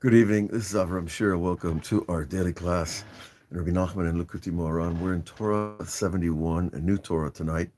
Good evening. This is Avraham Shira. Welcome to our daily class in Rabbi Nachman and Likutei Moharan. We're in Torah 71, a new Torah tonight.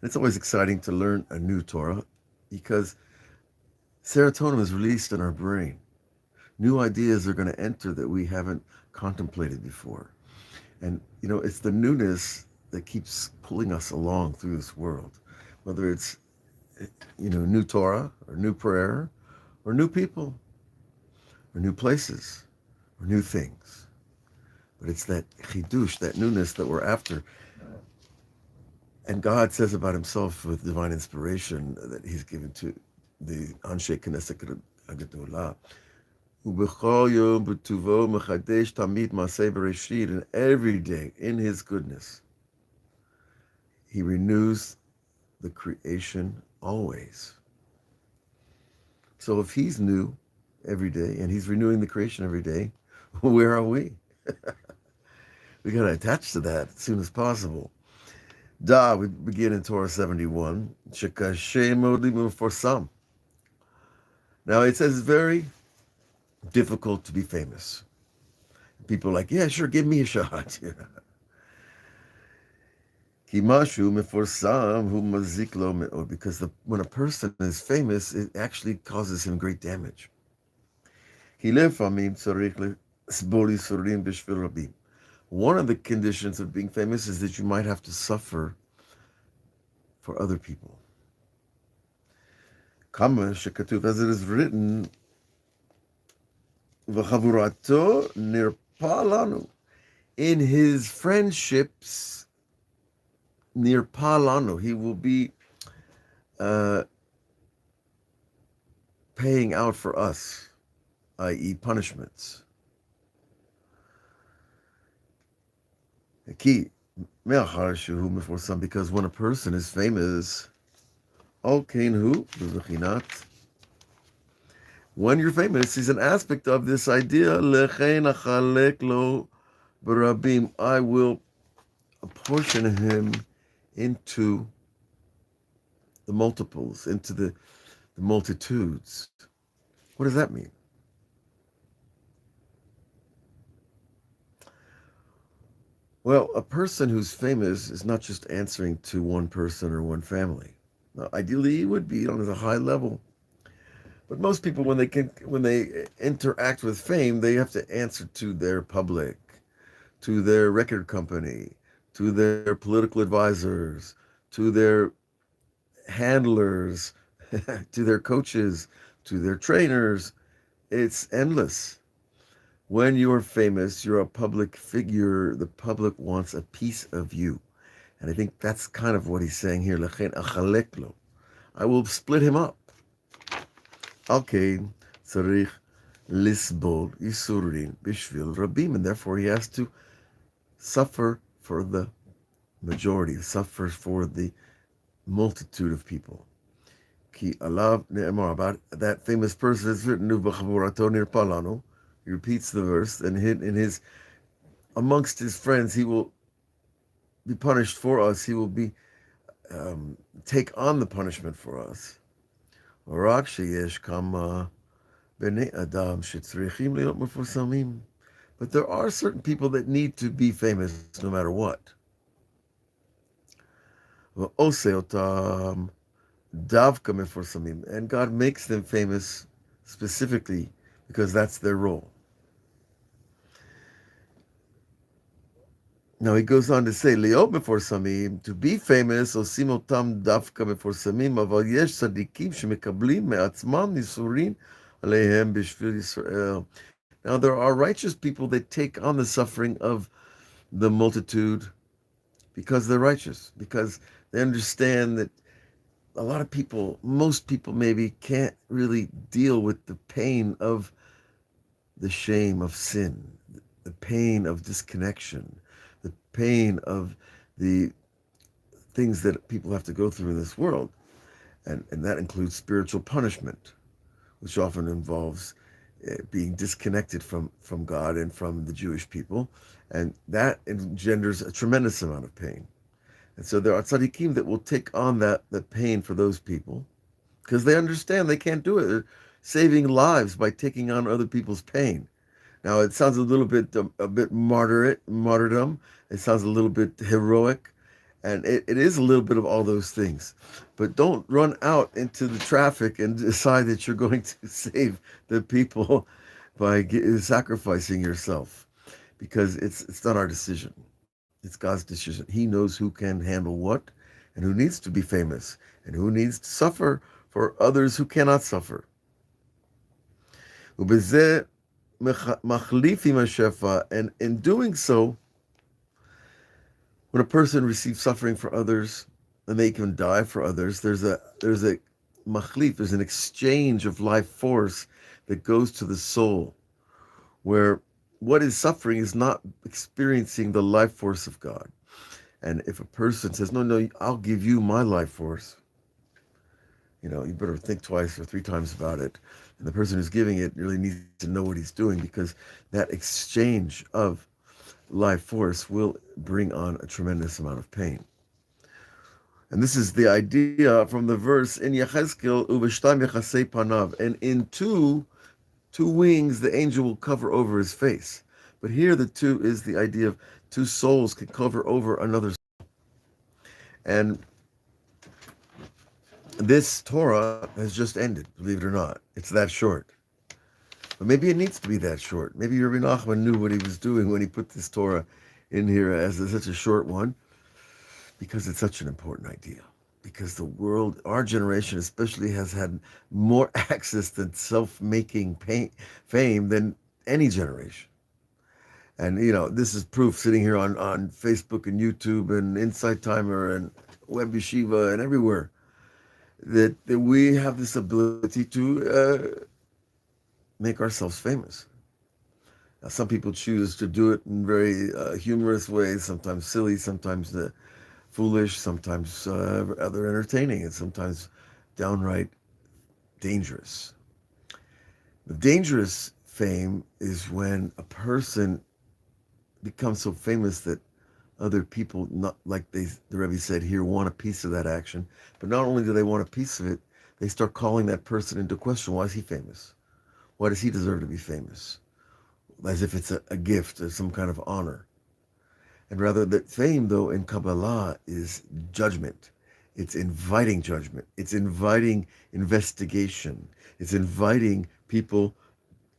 And it's always exciting to learn a new Torah because serotonin is released in our brain. New ideas are going to enter that we haven't contemplated before. And, it's the newness that keeps pulling us along through this world, whether it's, new Torah or new prayer or new people or new places or new things. But it's that chidush, that newness that we're after. And God says about himself with divine inspiration that he's given to the Anshe Knesset Agadolah. Ubechol yom b'tuvo mechadesh tamid maseh bereshit, and every day in his goodness, he renews the creation always. So if he's new every day and he's renewing the creation every day, where are we? We got to attach to that as soon as possible. We begin in Torah 71. For some. Now it says it's very difficult to be famous. People are like, yeah, sure, give me a shot. Because when a person is famous, it actually causes him great damage. One of the conditions of being famous is that you might have to suffer for other people. As it is written, in his friendships, nirpalanu, he will be paying out for us, i.e. punishments. Because when a person is famous, when you're famous is an aspect of this idea, I will apportion him into the multiples, into the multitudes. What does that mean? Well, a person who's famous is not just answering to one person or one family. Now, ideally, it would be on a high level. But most people, when they interact with fame, they have to answer to their public, to their record company, to their political advisors, to their handlers, to their coaches, to their trainers. It's endless. When you're famous, you're a public figure. The public wants a piece of you. And I think that's kind of what he's saying here. I will split him up. Okay, tzarich lisbol isurin bishvil rabim, and therefore he has to suffer for the majority, suffer for the multitude of people. Ki alav ne'emar, about that famous person is written, nirpalano. He repeats the verse, and amongst his friends, he will be punished for us. He will be take on the punishment for us. But there are certain people that need to be famous no matter what. And God makes them famous specifically because that's their role. Now he goes on to say, "Le'ot meforsamim, to be famous, osim otam dafka meforsamim, aval yesh tzadikim shemekablim me'atzmam nisurin aleihem b'shvil Yisrael." Now there are righteous people that take on the suffering of the multitude because they're righteous, because they understand that a lot of people, most people maybe, can't really deal with the pain of the shame of sin, the pain of disconnection, the pain of the things that people have to go through in this world. And that includes spiritual punishment, which often involves being disconnected from God and from the Jewish people. And that engenders a tremendous amount of pain. And so there are tzaddikim that will take on the pain for those people because they understand they can't do it. saving lives by taking on other people's pain. Now it sounds a bit martyrdom. It sounds a little bit heroic, and it is a little bit of all those things. But don't run out into the traffic and decide that you're going to save the people by sacrificing yourself, because it's not our decision. It's God's decision. He knows who can handle what, and who needs to be famous, and who needs to suffer for others who cannot suffer. ובזה מחליף עם השפע, and in doing so, when a person receives suffering for others, and they can die for others, there's a machlif, there's an exchange of life force that goes to the soul, where what is suffering is not experiencing the life force of God. And if a person says, no, I'll give you my life force, you better think twice or three times about it. And the person who's giving it really needs to know what he's doing, because that exchange of life force will bring on a tremendous amount of pain. And this is the idea from the verse in Yechezkel, Uveshtam Yechasei Panav, and in two wings the angel will cover over his face. But here the two is the idea of two souls can cover over another soul. And this Torah has just ended, believe it or not. It's that short. But maybe it needs to be that short. Maybe Rabbi Nachman knew what he was doing when he put this Torah in here as such a short one, because it's such an important idea. Because the world, our generation especially, has had more access to self-making fame than any generation. And, this is proof sitting here on Facebook and YouTube and Insight Timer and Web Yeshiva and everywhere, that we have this ability to make ourselves famous. Now, some people choose to do it in very humorous ways, sometimes silly, sometimes foolish, sometimes other entertaining, and sometimes downright dangerous. The dangerous fame is when a person becomes so famous that other people, not like the Rebbe said here, want a piece of that action. But not only do they want a piece of it, they start calling that person into question. Why is he famous? Why does he deserve to be famous? As if it's a gift or some kind of honor. And rather, that fame, though, in Kabbalah is judgment. It's inviting judgment. It's inviting investigation. It's inviting people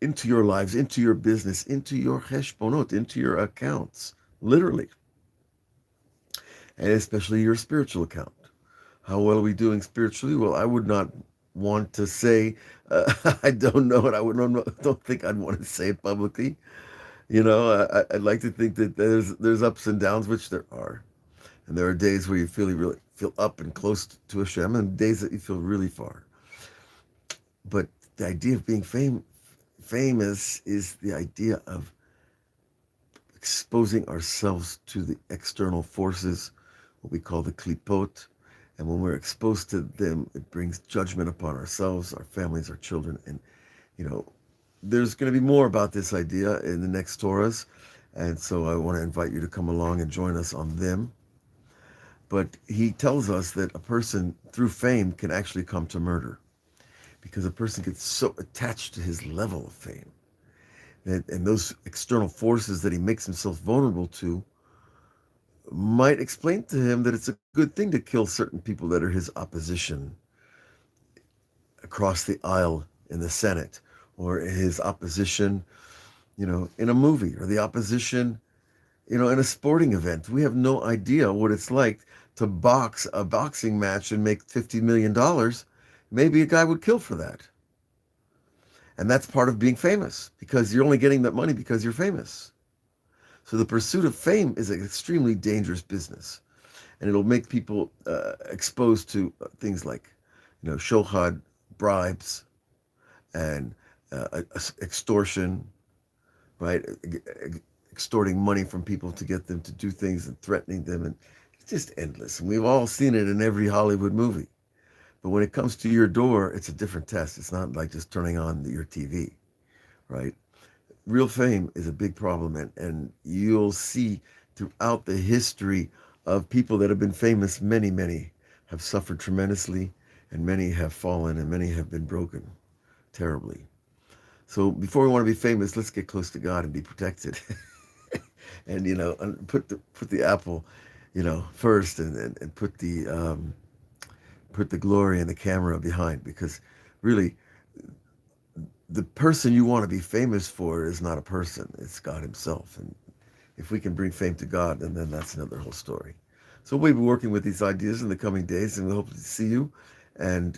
into your lives, into your business, into your cheshbonot, into your accounts, literally. And especially your spiritual account. How well are we doing spiritually? Well, I would not want to say, I don't know, and don't think I'd want to say it publicly. I'd like to think that there's ups and downs, which there are. And there are days where you really feel up and close to Hashem, and days that you feel really far. But the idea of being famous is the idea of exposing ourselves to the external forces, what we call the klipot. And when we're exposed to them, it brings judgment upon ourselves, our families, our children. And, there's going to be more about this idea in the next Torahs. And so I want to invite you to come along and join us on them. But he tells us that a person, through fame, can actually come to murder, because a person gets so attached to his level of fame, and those external forces that he makes himself vulnerable to might explain to him that it's a good thing to kill certain people that are his opposition across the aisle in the Senate, or his opposition, in a movie, or the opposition, in a sporting event. We have no idea what it's like to box a boxing match and make $50 million. Maybe a guy would kill for that. And that's part of being famous, because you're only getting that money because you're famous. So the pursuit of fame is an extremely dangerous business, and it'll make people exposed to things like, shochad, bribes, and extortion, right? Extorting money from people to get them to do things and threatening them, and it's just endless. And we've all seen it in every Hollywood movie. But when it comes to your door, it's a different test. It's not like just turning on your TV, right? Real fame is a big problem, and you'll see throughout the history of people that have been famous, many have suffered tremendously, and many have fallen, and many have been broken. terribly. So before we want to be famous, let's get close to God and be protected. And put the apple, first, and put the glory and the camera behind, because really the person you want to be famous for is not a person, it's God himself. And if we can bring fame to God, then that's another whole story. So we'll be working with these ideas in the coming days, and we hope to see you and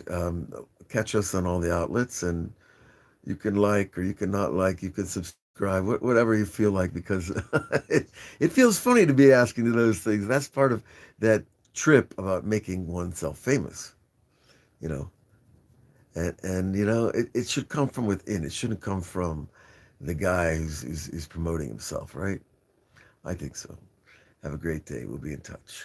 catch us on all the outlets. And you can like, or you can not like, you can subscribe, whatever you feel like, because it feels funny to be asking to those things. That's part of that trip about making oneself famous, you know. It should come from within. It shouldn't come from the guy who's promoting himself, right? I think so. Have a great day. We'll be in touch.